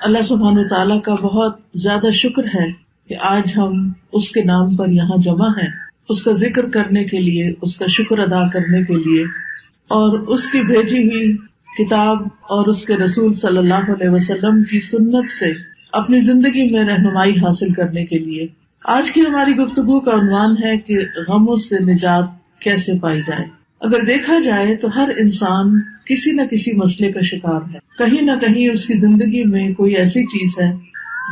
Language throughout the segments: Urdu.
اللہ سبحانہ وتعالیٰ کا بہت زیادہ شکر ہے کہ آج ہم اس کے نام پر یہاں جمع ہیں، اس کا ذکر کرنے کے لیے، اس کا شکر ادا کرنے کے لیے، اور اس کی بھیجی ہوئی کتاب اور اس کے رسول صلی اللہ علیہ وسلم کی سنت سے اپنی زندگی میں رہنمائی حاصل کرنے کے لیے۔ آج کی ہماری گفتگو کا عنوان ہے کہ غموں سے نجات کیسے پائی جائے۔ اگر دیکھا جائے تو ہر انسان کسی نہ کسی مسئلے کا شکار ہے، کہیں نہ کہیں اس کی زندگی میں کوئی ایسی چیز ہے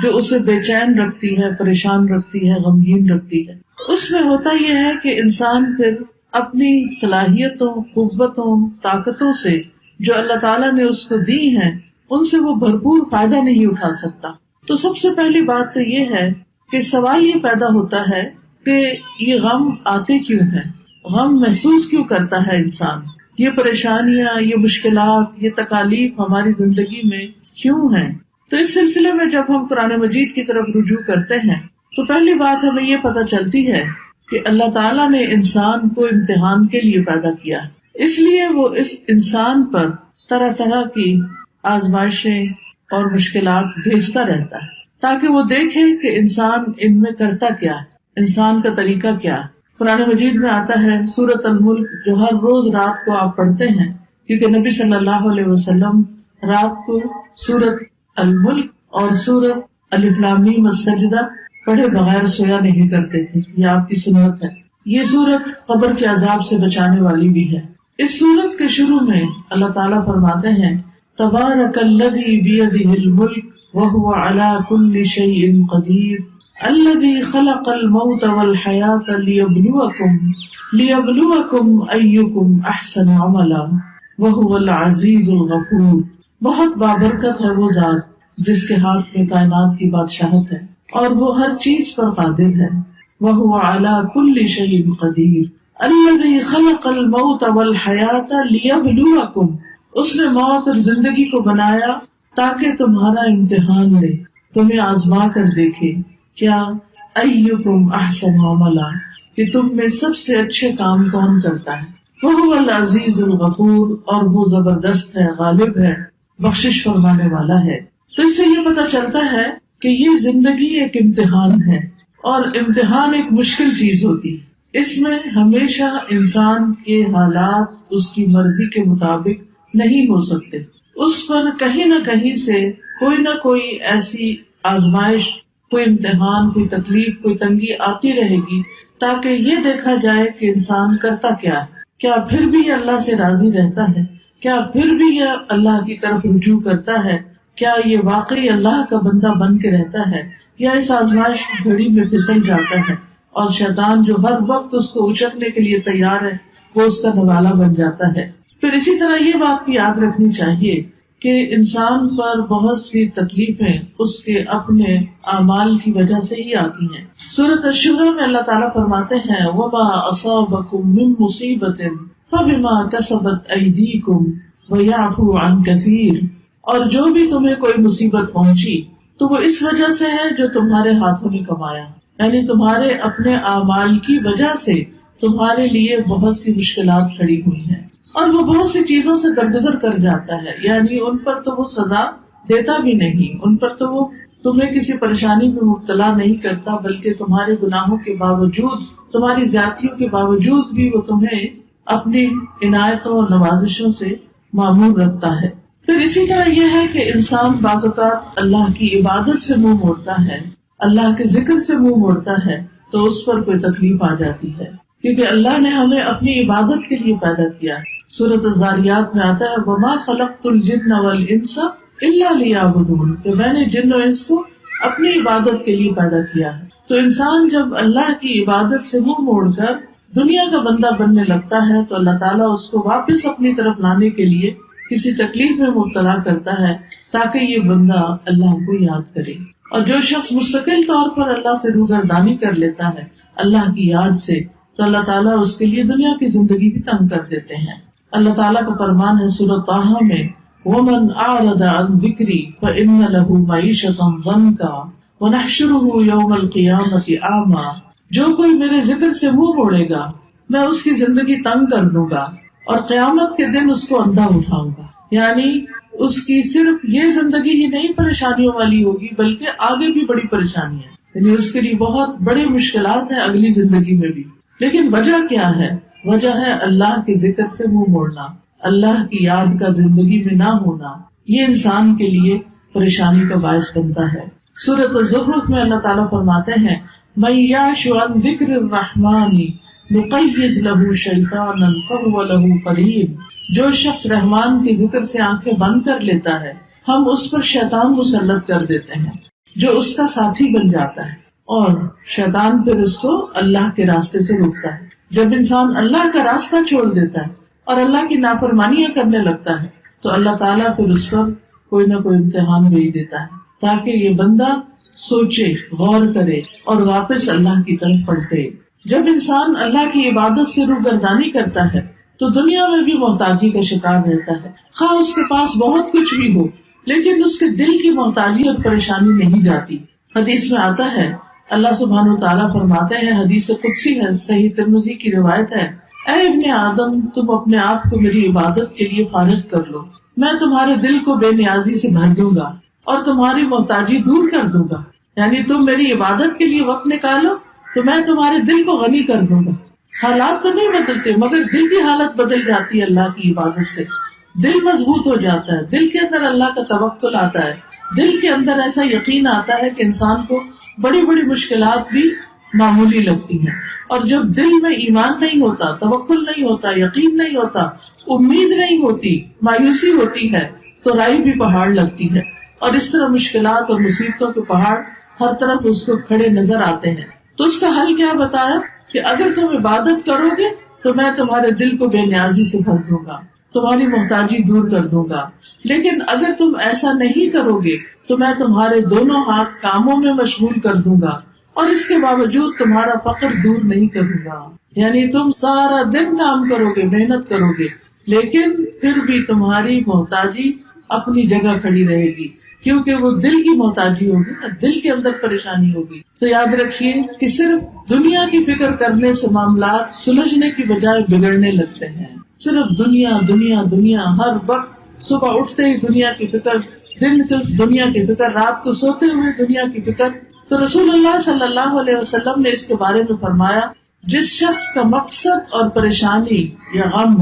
جو اسے بے چین رکھتی ہے، پریشان رکھتی ہے، غمگین رکھتی ہے۔ اس میں ہوتا یہ ہے کہ انسان پھر اپنی صلاحیتوں، قوتوں، طاقتوں سے جو اللہ تعالیٰ نے اس کو دی ہیں ان سے وہ بھرپور فائدہ نہیں اٹھا سکتا۔ تو سب سے پہلی بات تو یہ ہے کہ سوال یہ پیدا ہوتا ہے کہ یہ غم آتے کیوں ہیں، غم محسوس کیوں کرتا ہے انسان، یہ پریشانیاں، یہ مشکلات، یہ تکالیف ہماری زندگی میں کیوں ہیں۔ تو اس سلسلے میں جب ہم قرآن مجید کی طرف رجوع کرتے ہیں تو پہلی بات ہمیں یہ پتہ چلتی ہے کہ اللہ تعالیٰ نے انسان کو امتحان کے لیے پیدا کیا، اس لیے وہ اس انسان پر طرح طرح کی آزمائشیں اور مشکلات بھیجتا رہتا ہے تاکہ وہ دیکھے کہ انسان ان میں کرتا کیا ہے، انسان کا طریقہ کیا ہے۔ قرآن مجید میں آتا ہے سورۃ الملک، جو ہر روز رات کو آپ پڑھتے ہیں، کیونکہ نبی صلی اللہ علیہ وسلم رات کو سورۃ الملک اور سورۃ الف لام میم السجدہ پڑھے بغیر سویا نہیں کرتے تھے، یہ آپ کی سنت ہے۔ یہ سورت قبر کے عذاب سے بچانے والی بھی ہے۔ اس سورت کے شروع میں اللہ تعالیٰ فرماتے ہیں تبارک الذی بیدہ الملک وہو علی کل شیء قدیر الذی خلق الموت والحیاۃ لیبلوکم ایکم احسن عملا وہو العزیز الغفور۔ بہت بابرکت ہے وہ ذات جس کے ہاتھ میں کائنات کی بادشاہت ہے اور وہ ہر چیز پر قادر ہے۔ وہو علی کل شیء قدیر الذی خلق الموت والحیاۃ لیبلوکم، اس نے موت اور زندگی کو بنایا تاکہ تمہارا امتحان لے، تمہیں آزما کر دیکھے کیا ایکم احسن عملا، کہ تم میں سب سے اچھے کام کون کرتا ہے۔ وہو العزیز الغفور، اور وہ زبردست ہے، غالب ہے، بخشش فرمانے والا ہے۔ تو اس سے یہ پتہ چلتا ہے کہ یہ زندگی ایک امتحان ہے، اور امتحان ایک مشکل چیز ہوتی ہے۔ اس میں ہمیشہ انسان کے حالات اس کی مرضی کے مطابق نہیں ہو سکتے، اس پر کہیں نہ کہیں سے کوئی نہ کوئی ایسی آزمائش، کوئی امتحان، کوئی تکلیف، کوئی تنگی آتی رہے گی تاکہ یہ دیکھا جائے کہ انسان کرتا کیا ہے، کیا پھر بھی یہ اللہ سے راضی رہتا ہے، کیا پھر بھی یہ اللہ کی طرف رجوع کرتا ہے، کیا یہ واقعی اللہ کا بندہ بن کے رہتا ہے، یا اس آزمائش کی گھڑی میں پھسل جاتا ہے اور شیطان جو ہر وقت اس کو اچکنے کے لیے تیار ہے وہ اس کا نوالہ بن جاتا ہے۔ پھر اسی طرح یہ بات بھی یاد رکھنی چاہیے کہ انسان پر بہت سی تکلیفیں اس کے اپنے اعمال کی وجہ سے ہی آتی ہیں۔ سورۃ الشورى میں اللہ تعالیٰ فرماتے ہیں وَمَا أَصَابَكُم مِّن مُّصِيبَةٍ فَبِمَا كَسَبَتْ أَيْدِيكُمْ وَيَعْفُو عَن كَثِيرٍ، اور جو بھی تمہیں کوئی مصیبت پہنچی تو وہ اس وجہ سے ہے جو تمہارے ہاتھوں نے کمایا، یعنی تمہارے اپنے اعمال کی وجہ سے تمہارے لیے بہت سی مشکلات کھڑی ہوئی ہیں، اور وہ بہت سی چیزوں سے درگزر کر جاتا ہے، یعنی ان پر تو وہ سزا دیتا بھی نہیں، ان پر تو وہ تمہیں کسی پریشانی میں مبتلا نہیں کرتا، بلکہ تمہارے گناہوں کے باوجود، تمہاری زیادتیوں کے باوجود بھی وہ تمہیں اپنی عنایتوں اور نوازشوں سے معمور رکھتا ہے۔ پھر اسی طرح یہ ہے کہ انسان بعض اوقات اللہ کی عبادت سے منہ موڑتا ہے، اللہ کے ذکر سے منہ موڑتا ہے تو اس پر کوئی تکلیف آ جاتی ہے، کیونکہ اللہ نے ہمیں اپنی عبادت کے لیے پیدا کیا۔ سورۃ الذاریات میں آتا ہے وَمَا خَلَقْتُ الْجِنَّ وَالْإِنسَ إِلَّا لِيَعْبُدُونِ، کہ میں نے جن و انس کو اپنی عبادت کے لیے پیدا کیا ہے۔ تو انسان جب اللہ کی عبادت سے منہ موڑ کر دنیا کا بندہ بننے لگتا ہے تو اللہ تعالیٰ اس کو واپس اپنی طرف لانے کے لیے کسی تکلیف میں مبتلا کرتا ہے تاکہ یہ بندہ اللہ کو یاد کرے۔ اور جو شخص مستقل طور پر اللہ سے روگردانی کر لیتا ہے اللہ کی یاد سے، تو اللہ تعالیٰ اس کے لیے دنیا کی زندگی بھی تنگ کر دیتے ہیں۔ اللہ تعالیٰ کا فرمان ہے سورۃ طٰہٰ میں وَمَنْ أَعْرَضَ عَنْ ذِكْرِي فَإِنَّ لَهُ مَعِيشَةً ضَنْكًا وَنَحْشُرُهُ يَوْمَ الْقِيَامَةِ أَعْمَىٰ، جو کوئی میرے ذکر سے منہ موڑے گا میں اس کی زندگی تنگ کر دوں گا اور قیامت کے دن اس کو اندھا اٹھاؤں گا۔ یعنی اس کی صرف یہ زندگی ہی نہیں پریشانیوں والی ہوگی بلکہ آگے بھی بڑی پریشانی ہے، یعنی اس کے لیے بہت بڑی مشکلات ہیں اگلی زندگی میں بھی. لیکن وجہ کیا ہے؟ وجہ ہے اللہ کے ذکر سے منہ موڑنا، اللہ کی یاد کا زندگی میں نہ ہونا. یہ انسان کے لیے پریشانی کا باعث بنتا ہے. سورۃ الزخرف میں اللہ تعالیٰ فرماتے ہیں مَن یعش عن ذکر الرحمن نقیض لہ شیطانا فہو لہ قرین. جو شخص رحمان کے ذکر سے آنکھیں بند کر لیتا ہے ہم اس پر شیطان مسلط کر دیتے ہیں جو اس کا ساتھی بن جاتا ہے، اور شیطان پھر اس کو اللہ کے راستے سے روکتا ہے. جب انسان اللہ کا راستہ چھوڑ دیتا ہے اور اللہ کی نافرمانیاں کرنے لگتا ہے تو اللہ تعالیٰ پھر اس پر کوئی نہ کوئی امتحان بھیج دیتا ہے تاکہ یہ بندہ سوچے، غور کرے اور واپس اللہ کی طرف پلٹے. جب انسان اللہ کی عبادت سے روگردانی کرتا ہے تو دنیا میں بھی محتاجی کا شکار رہتا ہے، خواہ اس کے پاس بہت کچھ بھی ہو لیکن اس کے دل کی محتاجی اور پریشانی نہیں جاتی. حدیث میں آتا ہے اللہ سبحانہ وتعالیٰ فرماتے ہیں، حدیث قدسی ہے، صحیح ترمذی کی روایت ہے، اے ابن آدم تم اپنے آپ کو میری عبادت کے لیے فارغ کر لو، میں تمہارے دل کو بے نیازی سے بھر دوں گا اور تمہاری محتاجی دور کر دوں گا. یعنی تم میری عبادت کے لیے وقت نکالو تو میں تمہارے دل کو غنی کر دوں گا. حالات تو نہیں بدلتے مگر دل کی حالت بدل جاتی ہے اللہ کی عبادت سے. دل مضبوط ہو جاتا ہے، دل کے اندر اللہ کا توکل آتا ہے، دل کے اندر ایسا یقین آتا ہے کہ انسان کو بڑی بڑی مشکلات بھی معمولی لگتی ہیں. اور جب دل میں ایمان نہیں ہوتا، توکل نہیں ہوتا، یقین نہیں ہوتا، امید نہیں ہوتی، مایوسی ہوتی ہے تو رائی بھی پہاڑ لگتی ہے، اور اس طرح مشکلات اور مصیبتوں کے پہاڑ ہر طرف اس کو کھڑے نظر آتے ہیں. تو اس کا حل کیا بتایا کہ اگر تم عبادت کرو گے تو میں تمہارے دل کو بے نیازی سے بھر دوں گا، تمہاری محتاجی دور کر دوں گا. لیکن اگر تم ایسا نہیں کرو گے تو میں تمہارے دونوں ہاتھ کاموں میں مشغول کر دوں گا اور اس کے باوجود تمہارا فقر دور نہیں کروں گا. یعنی تم سارا دن کام کرو گے، محنت کرو گے، لیکن پھر بھی تمہاری محتاجی اپنی جگہ کھڑی رہے گی کیونکہ وہ دل کی محتاجی ہوگی نا، دل کے اندر پریشانی ہوگی. تو یاد رکھیے کہ صرف دنیا کی فکر کرنے سے معاملات سلجھنے کی بجائے بگڑنے لگتے ہیں. صرف دنیا دنیا دنیا، ہر وقت صبح اٹھتے ہی دنیا کی فکر، دن دنیا کی فکر، رات کو سوتے ہوئے دنیا کی فکر. تو رسول اللہ صلی اللہ علیہ وسلم نے اس کے بارے میں فرمایا جس شخص کا مقصد اور پریشانی یا غم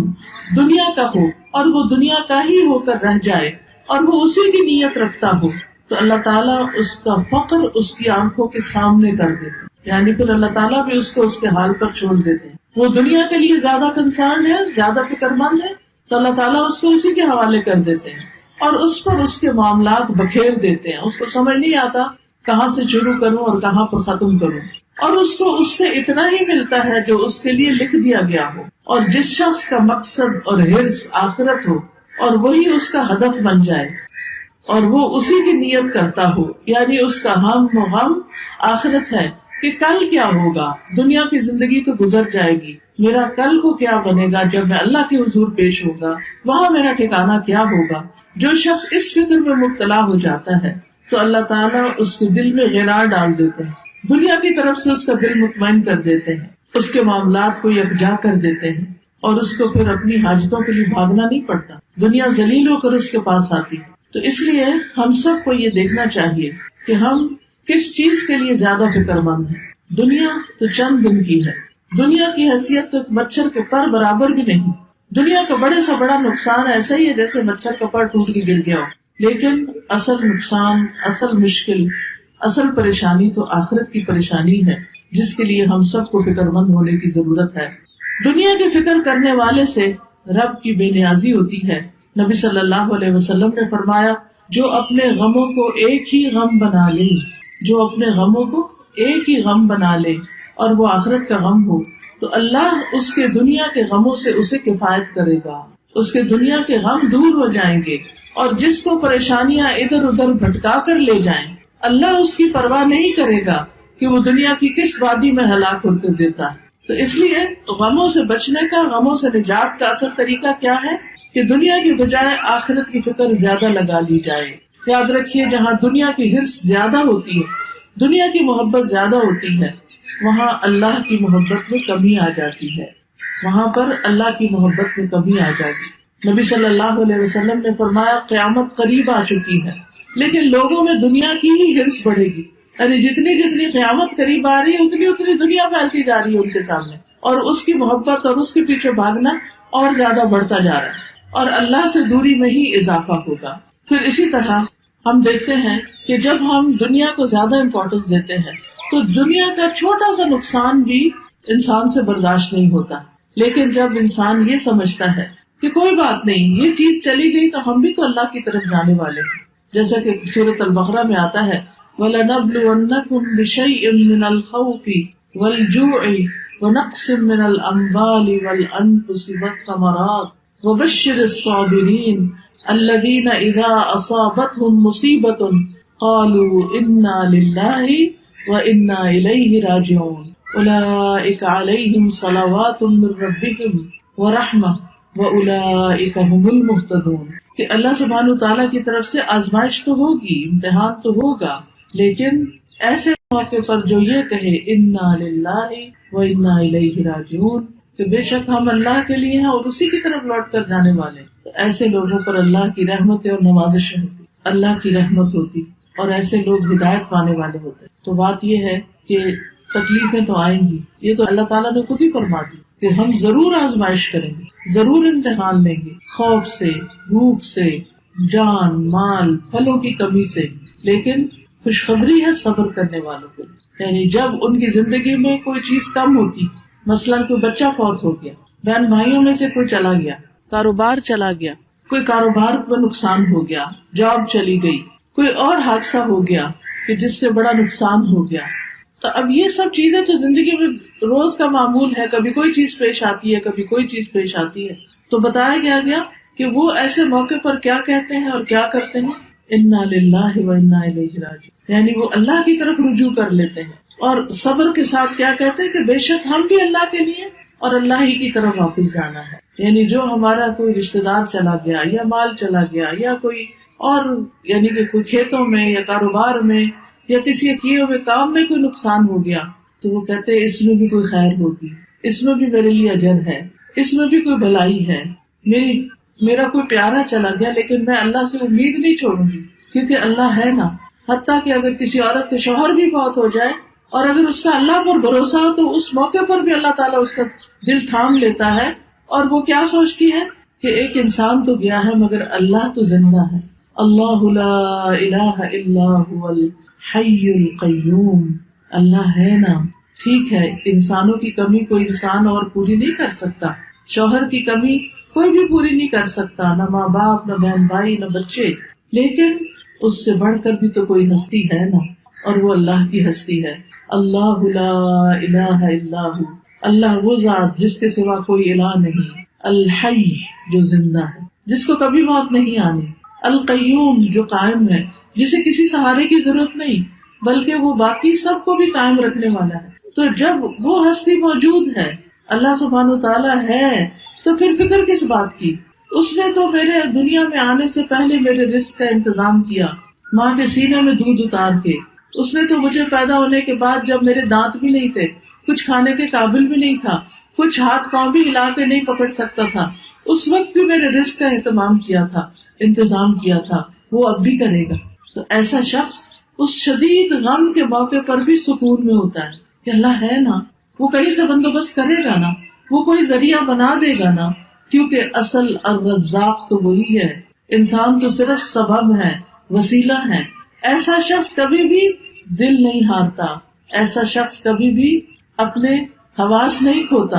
دنیا کا ہو اور وہ دنیا کا ہی ہو کر رہ جائے اور وہ اسی کی نیت رکھتا ہو تو اللہ تعالیٰ اس کا فقر اس کی آنکھوں کے سامنے کر دیتے، یعنی پھر اللہ تعالیٰ بھی اس کو اس کے حال پر چھوڑ دیتے ہیں. وہ دنیا کے لیے زیادہ کنسرن ہے، زیادہ فکر مند ہے تو اللہ تعالیٰ اس کو اسی کے حوالے کر دیتے ہیں اور اس پر اس کے معاملات بکھیر دیتے ہیں. اس کو سمجھ نہیں آتا کہاں سے شروع کروں اور کہاں پر ختم کروں، اور اس کو اس سے اتنا ہی ملتا ہے جو اس کے لیے لکھ دیا گیا ہو. اور جس شخص کا مقصد اور حرص آخرت ہو اور وہی اس کا ہدف بن جائے اور وہ اسی کی نیت کرتا ہو، یعنی اس کا ہم و غم آخرت ہے کہ کل کیا ہوگا. دنیا کی زندگی تو گزر جائے گی، میرا کل کو کیا بنے گا جب میں اللہ کے حضور پیش ہوگا، وہاں میرا ٹھکانہ کیا ہوگا. جو شخص اس فکر میں مبتلا ہو جاتا ہے تو اللہ تعالیٰ اس کے دل میں غرار ڈال دیتے ہیں، دنیا کی طرف سے اس کا دل مطمئن کر دیتے ہیں، اس کے معاملات کو یکجا کر دیتے ہیں اور اس کو پھر اپنی حاجتوں کے لیے بھاگنا نہیں پڑتا، دنیا ذلیل ہو کر اس کے پاس آتی ہے. تو اس لیے ہم سب کو یہ دیکھنا چاہیے کہ ہم کس چیز کے لیے زیادہ فکر مند ہیں. دنیا تو چند دن کی ہے، دنیا کی حیثیت تو ایک مچھر کے پر برابر بھی نہیں. دنیا کا بڑے سے بڑا نقصان ایسا ہی ہے جیسے مچھر کا پر ٹوٹ کے گر گیا ہو، لیکن اصل نقصان، اصل مشکل، اصل پریشانی تو آخرت کی پریشانی ہے جس کے لیے ہم سب کو فکر مند ہونے کی ضرورت ہے. دنیا کی فکر کرنے والے سے رب کی بے نیازی ہوتی ہے. نبی صلی اللہ علیہ وسلم نے فرمایا جو اپنے غموں کو ایک ہی غم بنا لے، جو اپنے غموں کو ایک ہی غم بنا لے اور وہ آخرت کا غم ہو تو اللہ اس کے دنیا کے غموں سے اسے کفایت کرے گا، اس کے دنیا کے غم دور ہو جائیں گے. اور جس کو پریشانیاں ادھر ادھر بھٹکا کر لے جائیں اللہ اس کی پرواہ نہیں کرے گا کہ وہ دنیا کی کس وادی میں ہلاک ہو کر دیتا ہے. تو اس لیے غموں سے بچنے کا، غموں سے نجات کا اصل طریقہ کیا ہے کہ دنیا کی بجائے آخرت کی فکر زیادہ لگا لی جائے. یاد رکھیے جہاں دنیا کی حرص زیادہ ہوتی ہے، دنیا کی محبت زیادہ ہوتی ہے، وہاں اللہ کی محبت میں کمی آ جاتی ہے، وہاں پر اللہ کی محبت میں کمی آ جاتی. نبی صلی اللہ علیہ وسلم نے فرمایا قیامت قریب آ چکی ہے، لیکن لوگوں میں دنیا کی ہی ہرس بڑھے گی، یعنی جتنی جتنی قیامت قریب آ رہی ہے اتنی اتنی دنیا پھیلتی جا رہی ہے ان کے سامنے، اور اس کی محبت اور اس کے پیچھے بھاگنا اور زیادہ بڑھتا جا رہا ہے، اور اللہ سے دوری میں ہی اضافہ ہوگا۔ پھر اسی طرح ہم دیکھتے ہیں کہ جب ہم دنیا کو زیادہ امپورٹنس دیتے ہیں تو دنیا کا چھوٹا سا نقصان بھی انسان سے برداشت نہیں ہوتا، لیکن جب انسان یہ سمجھتا ہے کہ کوئی بات نہیں، یہ چیز چلی گئی تو ہم بھی تو اللہ کی طرف جانے والے ہیں، جیسا کہ سورۃ البقرہ میں آتا ہے وَلَنَبْلُوَنَّكُمْ بِشَيْءٍ مِّنَ الْخَوْفِ وَالْجُوعِ وَنَقْصٍ مِّنَ الْأَمْوَالِ وَالْأَنفُسِ وَالثَّمَرَاتِ وَبَشِّرِ الصَّابِرِينَ الَّذِينَ إِذَا أَصَابَتْهُم مُّصِيبَةٌ قَالُوا إِنَّا لِلَّهِ وَإِنَّا إِلَيْهِ رَاجِعُونَ أُولَٰئِكَ عَلَيْهِمْ صَلَوَاتٌ مِّن رَّبِّهِمْ وَرَحْمَةٌ وَأُولَٰئِكَ هُمُ الْمُهْتَدُونَ کہ اللہ سبحانہ تعالیٰ کی طرف سے آزمائش تو ہوگی، امتحان تو ہوگا، لیکن ایسے موقع پر جو یہ کہے انا للہ و انا الیہ راجعون کہ بے شک ہم اللہ کے لیے ہیں اور اسی کی طرف لوٹ کر جانے والے، تو ایسے لوگوں پر اللہ کی رحمت اور نوازشیں ہوتی، اللہ کی رحمت ہوتی، اور ایسے لوگ ہدایت پانے والے ہوتے۔ تو بات یہ ہے کہ تکلیفیں تو آئیں گی، یہ تو اللہ تعالیٰ نے خود ہی فرما دی کہ ہم ضرور آزمائش کریں گے، ضرور امتحان لیں گے، خوف سے، بھوک سے، جان مال پھلوں کی کمی سے، لیکن خوشخبری ہے صبر کرنے والوں کے لیے، یعنی جب ان کی زندگی میں کوئی چیز کم ہوتی، مثلاً کوئی بچہ فوت ہو گیا، بہن بھائیوں میں سے کوئی چلا گیا، کاروبار چلا گیا، کوئی کاروبار میں نقصان ہو گیا، جاب چلی گئی، کوئی اور حادثہ ہو گیا کہ جس سے بڑا نقصان ہو گیا، تو اب یہ سب چیزیں تو زندگی میں روز کا معمول ہے، کبھی کوئی چیز پیش آتی ہے، کبھی کوئی چیز پیش آتی ہے، تو بتایا گیا کہ وہ ایسے موقع پر کیا کہتے ہیں اور کیا کرتے ہیں، انا للہ و انا الیہ راجعون، یعنی وہ اللہ کی طرف رجوع کر لیتے ہیں، اور صبر کے ساتھ کیا کہتے ہیں کہ بے شک ہم بھی اللہ کے لیے اور اللہ ہی کی طرف واپس جانا ہے، یعنی جو ہمارا کوئی رشتہ دار چلا گیا یا مال چلا گیا یا کوئی اور یعنی کہ کوئی کھیتوں میں یا کاروبار میں یا کسی کیے ہوئے کام میں کوئی نقصان ہو گیا، تو وہ کہتے ہیں اس میں بھی کوئی خیر ہوگی، اس میں بھی میرے لیے اجر ہے، اس میں بھی کوئی بھلائی ہے، میرا کوئی پیارا چلا گیا لیکن میں اللہ سے امید نہیں چھوڑوں گی کیونکہ اللہ ہے نا، حتیٰ کہ اگر کسی عورت کے شوہر بھی فوت ہو جائے اور اگر اس کا اللہ پر بھروسہ ہو تو اس موقع پر بھی اللہ تعالیٰ اس کا دل تھام لیتا ہے، اور وہ کیا سوچتی ہے کہ ایک انسان تو گیا ہے مگر اللہ تو زندہ ہے، اللہ لا الہ الا هو الحی القیوم، اللہ ہے نا، ٹھیک ہے انسانوں کی کمی کوئی انسان اور پوری نہیں کر سکتا، شوہر کی کمی کوئی بھی پوری نہیں کر سکتا، نہ ماں باپ، نہ بہن بھائی، نہ بچے، لیکن اس سے بڑھ کر بھی تو کوئی ہستی ہے نا، اور وہ اللہ کی ہستی ہے، اللہ لا الہ الا ہو، اللہ وہ ذات جس کے سوا کوئی الہ نہیں، الحی جو زندہ ہے، جس کو کبھی موت نہیں آنی، القیوم جو قائم ہے، جسے کسی سہارے کی ضرورت نہیں بلکہ وہ باقی سب کو بھی قائم رکھنے والا ہے۔ تو جب وہ ہستی موجود ہے، اللہ سبحانہ تعالیٰ ہے، تو پھر فکر کس بات کی؟ اس نے تو میرے دنیا میں آنے سے پہلے میرے رزق کا انتظام کیا، ماں کے سینے میں دودھ اتار کے، اس نے تو مجھے پیدا ہونے کے بعد جب میرے دانت بھی نہیں تھے، کچھ کھانے کے قابل بھی نہیں تھا، کچھ ہاتھ پاؤں بھی ہلا کے نہیں پکڑ سکتا تھا، اس وقت بھی میرے رزق کا اہتمام کیا تھا، انتظام کیا تھا، وہ اب بھی کرے گا۔ تو ایسا شخص اس شدید غم کے موقع پر بھی سکون میں ہوتا ہے کہ اللہ ہے نا، وہ کہیں سے بندوبست کرے گا نا، وہ کوئی ذریعہ بنا دے گا نا، کیونکہ اصل الرزاق تو وہی ہے، انسان تو صرف سبب ہے، وسیلہ ہے۔ ایسا شخص کبھی بھی دل نہیں ہارتا، ایسا شخص کبھی بھی اپنے حواس نہیں کھوتا،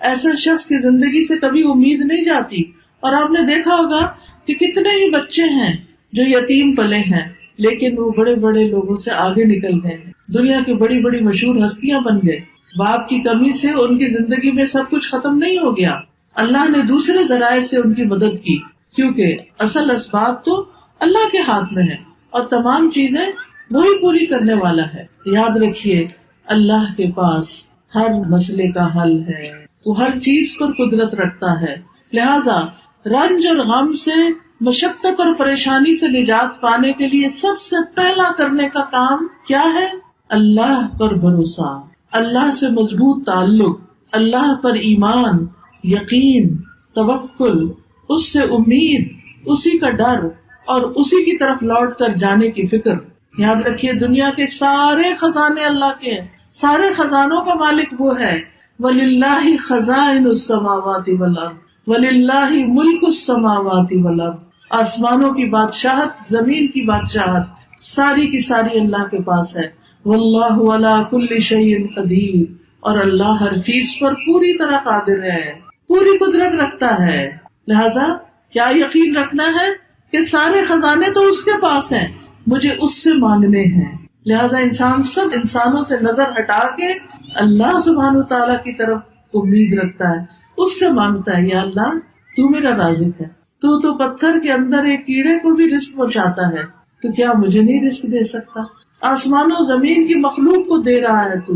ایسا شخص کی زندگی سے کبھی امید نہیں جاتی۔ اور آپ نے دیکھا ہوگا کہ کتنے ہی بچے ہیں جو یتیم پلے ہیں لیکن وہ بڑے بڑے لوگوں سے آگے نکل گئے، دنیا کی بڑی بڑی مشہور ہستیاں بن گئے، باپ کی کمی سے ان کی زندگی میں سب کچھ ختم نہیں ہو گیا، اللہ نے دوسرے ذرائع سے ان کی مدد کی، کیونکہ اصل اسباب تو اللہ کے ہاتھ میں ہے اور تمام چیزیں وہی پوری کرنے والا ہے۔ یاد رکھیے اللہ کے پاس ہر مسئلے کا حل ہے، وہ ہر چیز پر قدرت رکھتا ہے، لہذا رنج اور غم سے، مشقت اور پریشانی سے نجات پانے کے لیے سب سے پہلا کرنے کا کام کیا ہے؟ اللہ پر بھروسہ، اللہ سے مضبوط تعلق، اللہ پر ایمان، یقین، توکل، اس سے امید، اسی کا ڈر اور اسی کی طرف لوٹ کر جانے کی فکر. یاد رکھیے دنیا کے سارے خزانے اللہ کے ہیں، سارے خزانوں کا مالک وہ ہے. وَلِلَّهِ خَزَائِنُ السَّمَاوَاتِ وَالْأَرْضِ وَلِلَّهِ مُلْكُ السَّمَاوَاتِ وَالْأَرْضِ. آسمانوں کی بادشاہت، زمین کی بادشاہت ساری کی ساری اللہ کے پاس ہے. وَاللَّهُ عَلَى كُلِّ شَيْءٍ قَدِيرٌ. اور اللہ ہر چیز پر پوری طرح قادر ہے، پوری قدرت رکھتا ہے. لہذا کیا یقین رکھنا ہے کہ سارے خزانے تو اس کے پاس ہیں، مجھے اس سے مانگنے ہیں. لہذا انسان سب انسانوں سے نظر ہٹا کے اللہ سبحانہ تعالیٰ کی طرف امید رکھتا ہے، اس سے مانگتا ہے یا اللہ تو میرا رازق ہے، تو پتھر کے اندر ایک کیڑے کو بھی رزق پہنچاتا ہے، تو کیا مجھے نہیں رزق دے سکتا؟ آسمان و زمین کی مخلوق کو دے رہا ہے، تو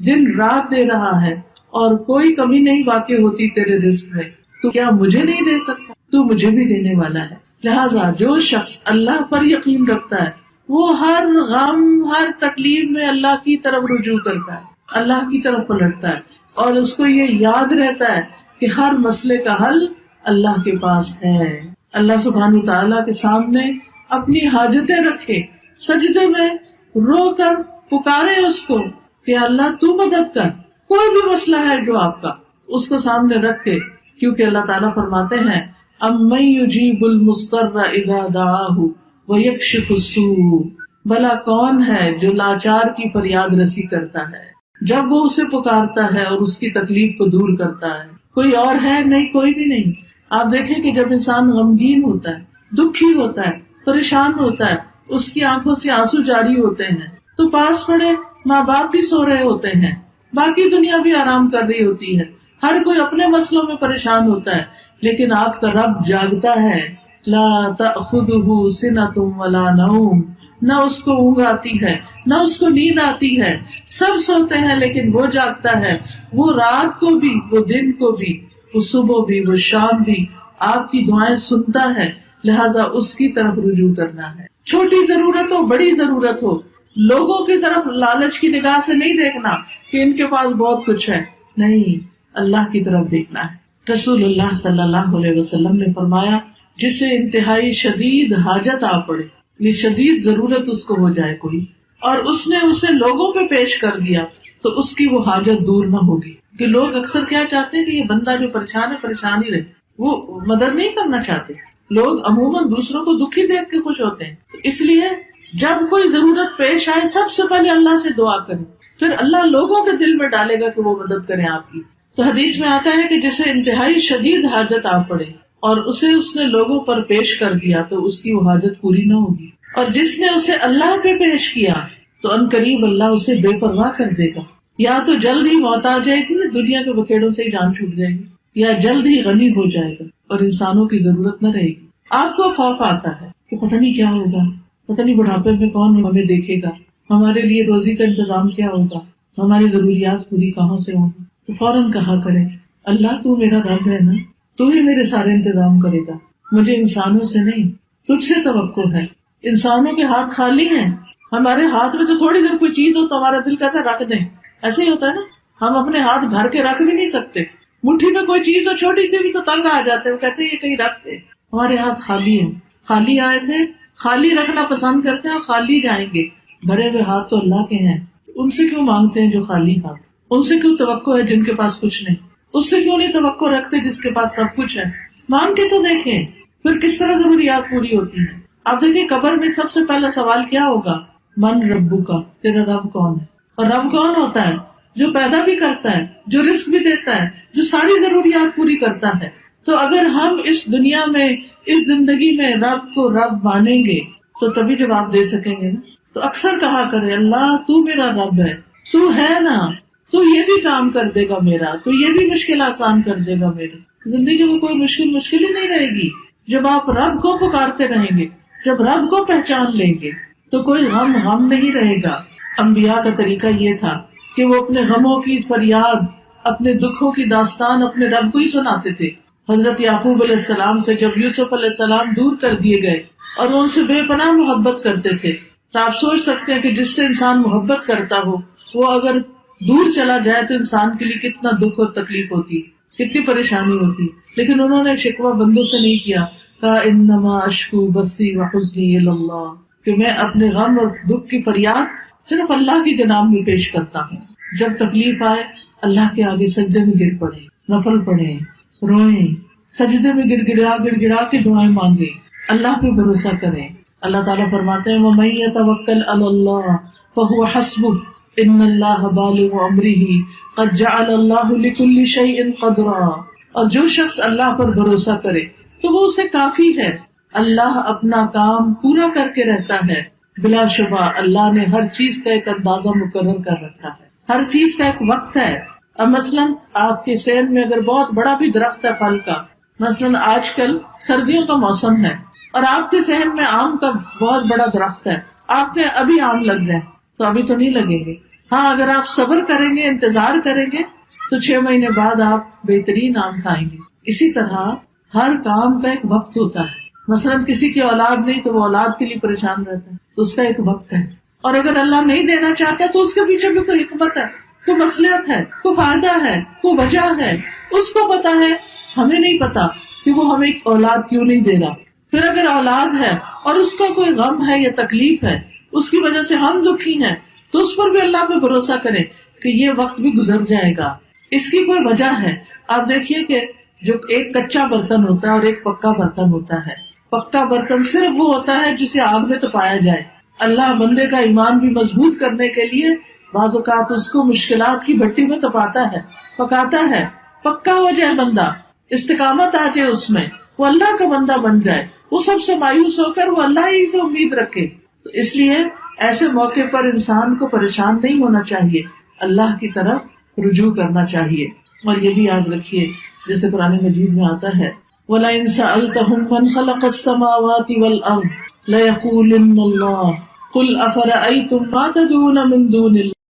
دن رات دے رہا ہے اور کوئی کمی نہیں واقع ہوتی تیرے رزق میں، تو کیا مجھے نہیں دے سکتا؟ تو مجھے بھی دینے والا ہے. لہٰذا جو شخص اللہ پر یقین رکھتا ہے وہ ہر غم، ہر تکلیف میں اللہ کی طرف رجوع کرتا ہے، اللہ کی طرف پلٹتا ہے، اور اس کو یہ یاد رہتا ہے کہ ہر مسئلے کا حل اللہ کے پاس ہے. اللہ سبحانہ تعالیٰ کے سامنے اپنی حاجتیں رکھے، سجدے میں رو کر پکارے اس کو کہ اللہ تو مدد کر. کوئی بھی مسئلہ ہے جو آپ کا، اس کو سامنے رکھ کے، کیونکہ اللہ تعالیٰ فرماتے ہیں اَمَّن يُجِيبُ الْمُضْطَرَّ إِذَا دَعَاهُ وَيَكْشِفُ السُّوءَ. بھلا کون ہے جو لاچار کی فریاد رسی کرتا ہے جب وہ اسے پکارتا ہے اور اس کی تکلیف کو دور کرتا ہے؟ کوئی اور ہے؟ نہیں، کوئی بھی نہیں. آپ دیکھیں کہ جب انسان غمگین ہوتا ہے، دکھی ہوتا ہے، پریشان ہوتا ہے، اس کی آنکھوں سے آنسو جاری ہوتے ہیں، تو پاس پڑے ماں باپ بھی سو رہے ہوتے ہیں، باقی دنیا بھی آرام کر رہی ہوتی ہے، ہر کوئی اپنے مسئلوں میں پریشان ہوتا ہے، لیکن آپ کا رب جاگتا ہے. لا تأخذہ سنۃ ولا نوم. نہ اس کو اونگ آتی ہے، نہ اس کو نیند آتی ہے. سب سوتے ہیں لیکن وہ جاگتا ہے. وہ رات کو بھی، وہ دن کو بھی، وہ صبح بھی، وہ شام بھی آپ کی دعائیں سنتا ہے. لہٰذا اس کی طرف رجوع کرنا ہے. چھوٹی ضرورت ہو، بڑی ضرورت ہو، لوگوں کی طرف لالچ کی نگاہ سے نہیں دیکھنا کہ ان کے پاس بہت کچھ ہے، نہیں، اللہ کی طرف دیکھنا ہے. رسول اللہ صلی اللہ علیہ وسلم نے فرمایا جسے انتہائی شدید حاجت آ پڑے، یہ شدید ضرورت اس کو ہو جائے کوئی، اور اس نے اسے لوگوں پہ پیش کر دیا، تو اس کی وہ حاجت دور نہ ہوگی. کہ لوگ اکثر کیا چاہتے ہیں کہ یہ بندہ جو پریشان ہے پریشان ہی رہے، وہ مدد نہیں کرنا چاہتے. لوگ عموماً دوسروں کو دکھی دیکھ کے خوش ہوتے ہیں. تو اس لیے جب کوئی ضرورت پیش آئے سب سے پہلے اللہ سے دعا کریں، پھر اللہ لوگوں کے دل میں ڈالے گا کہ وہ مدد کریں آپ کی. تو حدیث میں آتا ہے کہ جسے انتہائی شدید حاجت آ پڑے اور اسے اس نے لوگوں پر پیش کر دیا تو اس کی وہ حاجت پوری نہ ہوگی، اور جس نے اسے اللہ پہ پیش کیا تو عنقریب اللہ اسے بے پرواہ کر دے گا. یا تو جلد ہی موت آ جائے گی، دنیا کے بکھیڑوں سے ہی جان چھوٹ جائے گی، یا جلد ہی غنی ہو جائے گا اور انسانوں کی ضرورت نہ رہے گی. آپ کو خوف آتا ہے کہ پتہ نہیں کیا ہوگا، پتہ نہیں بڑھاپے میں کون ہمیں دیکھے گا، ہمارے لیے روزی کا انتظام کیا ہوگا، ہماری ضروریات پوری کہاں سے ہوں گی. تو فوراً کہا کرے اللہ تو میرا رب ہے نا، تو ہی میرے سارے انتظام کرے گا، مجھے انسانوں سے نہیں تجھ سے توقع ہے. انسانوں کے ہاتھ خالی ہیں، ہمارے ہاتھ میں تو تھوڑی دیر کوئی چیز ہو تو ہمارا دل کہتا ہے رکھ دیں، ایسے ہی ہوتا ہے نا. ہم اپنے ہاتھ بھر کے رکھ بھی نہیں سکتے، مٹھی میں کوئی چیز ہو چھوٹی سی بھی تو تنگ آ جاتے ہیں، وہ کہتے ہیں یہ کہیں رکھ دے. ہمارے ہاتھ خالی ہیں، خالی آئے تھے، خالی رکھنا پسند کرتے ہیں اور خالی جائیں گے. بھرے ہوئے ہاتھ تو اللہ کے ہیں، ان سے کیوں مانگتے ہیں جو خالی ہاتھ؟ ان سے کیوں توقع ہے جن کے پاس کچھ نہیں؟ اس سے کیوں نہیں توقع رکھتے جس کے پاس سب کچھ ہے؟ مانگ کے تو دیکھیں پھر کس طرح ضروریات پوری ہوتی ہیں. آپ دیکھیں قبر میں سب سے پہلا سوال کیا ہوگا؟ من ربو کا، تیرا رب کون ہے؟ اور رب کون ہوتا ہے؟ جو پیدا بھی کرتا ہے، جو رزق بھی دیتا ہے، جو ساری ضروریات پوری کرتا ہے. تو اگر ہم اس دنیا میں، اس زندگی میں رب کو رب مانیں گے تو تبھی جواب دے سکیں گے نا. تو اکثر کہا کرے اللہ تو میرا رب ہے، تو ہے نا، تو یہ بھی کام کر دے گا میرا، تو یہ بھی مشکل آسان کر دے گا میری. زندگی میں کوئی مشکل ہی نہیں رہے گی جب آپ رب کو پکارتے رہیں گے، جب رب کو پہچان لیں گے تو کوئی غم نہیں رہے گا. انبیاء کا طریقہ یہ تھا کہ وہ اپنے غموں کی فریاد، اپنے دکھوں کی داستان اپنے رب کو ہی سناتے تھے. حضرت یعقوب علیہ السلام سے جب یوسف علیہ السلام دور کر دیے گئے اور وہ ان سے بے پناہ محبت کرتے تھے، تو آپ سوچ سکتے ہیں کہ جس سے انسان محبت کرتا ہو وہ اگر دور چلا جائے تو انسان کے لیے کتنا دکھ اور تکلیف ہوتی. کتنی پریشانی ہوتی ہے، لیکن انہوں نے شکوہ بندوں سے نہیں کیا، کہا انما اشکو بثی وحزنی الی اللہ، کہ میں اپنے غم اور دکھ کی فریاد صرف اللہ کی جناب میں پیش کرتا ہوں. جب تکلیف آئے اللہ کے آگے سجدے میں گر پڑے، نفل پڑھے، روئیں، سجدے میں گڑ گڑا کے دعائیں مانگے، اللہ پہ بھروسہ کریں. اللہ تعالیٰ فرماتے ہیں وَمَن يَتَوَکَّلْ عَلَى اللَّهِ فَهُوَ حَسْبُهُ إِنَّ اللَّهَ بَالِغُ أَمْرِهِ قَدْ جَعَلَ اللَّهُ لِكُلِّ شَيْءٍ قَدْرًا. اور جو شخص اللہ پر بھروسہ کرے تو وہ اسے کافی ہے، اللہ اپنا کام پورا کر کے رہتا ہے. بلا شبہ اللہ نے ہر چیز کا ایک اندازہ مقرر کر رکھا ہے، ہر چیز کا ایک وقت ہے. اب مثلاً آپ کے صحن میں اگر بہت بڑا بھی درخت ہے پھل کا، مثلاً آج کل سردیوں کا موسم ہے اور آپ کے صحن میں آم کا بہت بڑا درخت ہے، آپ کے ابھی آم لگ جائیں تو ابھی تو نہیں لگیں گے. ہاں اگر آپ صبر کریں گے، انتظار کریں گے تو 6 مہینے بعد آپ بہترین آم کھائیں گے. اسی طرح ہر کام کا ایک وقت ہوتا ہے. مثلاً کسی کی اولاد نہیں تو وہ اولاد کے لیے پریشان رہتا ہے، تو اس کا ایک وقت ہے. اور اگر اللہ نہیں دینا چاہتا تو اس کے پیچھے بھی کوئی حکمت ہے، کوئی مصلحت ہے، کوئی فائدہ ہے، کوئی وجہ ہے، اس کو پتا ہے، ہمیں نہیں پتا کہ وہ ہمیں اولاد کیوں نہیں دے رہا. پھر اگر اولاد ہے اور اس کا کوئی غم ہے یا تکلیف ہے، اس کی وجہ سے ہم دکھی ہیں، تو اس پر بھی اللہ پہ بھروسہ کریں کہ یہ وقت بھی گزر جائے گا، اس کی کوئی وجہ ہے. آپ دیکھیے کہ جو ایک کچا برتن ہوتا ہے اور ایک پکا برتن ہوتا ہے، پکا برتن صرف وہ ہوتا ہے جسے آگ میں تپایا جائے. اللہ بندے کا ایمان بھی مضبوط کرنے کے لیے بعض اوقات اس کو مشکلات کی بھٹی میں تپاتا ہے، پکاتا ہے، پکا ہو جائے بندہ، استقامت آ جائے اس میں، وہ اللہ کا بندہ بن جائے، وہ سب سے مایوس ہو کر وہ اللہ ہی سے امید رکھے. تو اس لیے ایسے موقع پر انسان کو پریشان نہیں ہونا چاہیے، اللہ کی طرف رجوع کرنا چاہیے. اور یہ بھی یاد رکھیے جیسے قرآن مجید میں آتا ہے وَلَئِن سَأَلْتَهُم مَّنْ خَلَقَ السَّمَاوَاتِ وَالْأَرْضَ لَيَقُولُنَّ اللَّهُ قُلْ أَفَرَأَيْتُم مَّا تَدْعُونَ مِن دُونِ اللَّهِ